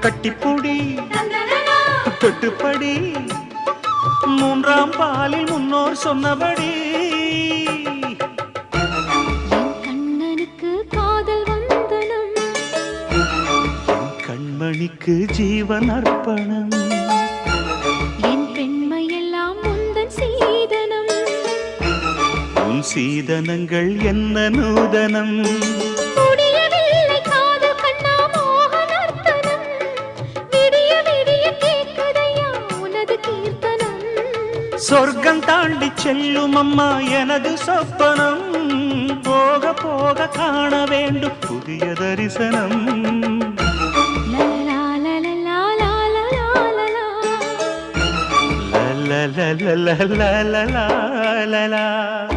கட்டிப்புடி தொட்டுப்படி மூன்றாம் பாலில் முன்னோர் சொன்னபடி கண்ணனுக்கு காதல் வந்தனம் கண்மணிக்கு ஜீவன் அர்ப்பணம் என் பெண்மையெல்லாம் முந்தன் சீதனம் உன் சீதனங்கள் என்ன நூதனம் முடியவில்லை காதல் கண்ணா மோகனர்த்தனம் விடிய விடிய கேட்குதையா உனது கீர்த்தனம் சொர்க்கம் தாண்டி செல்லும் அம்மா எனது சொப்பனம் போக போக காண வேண்டும் புதிய தரிசனம் la la la la la la la la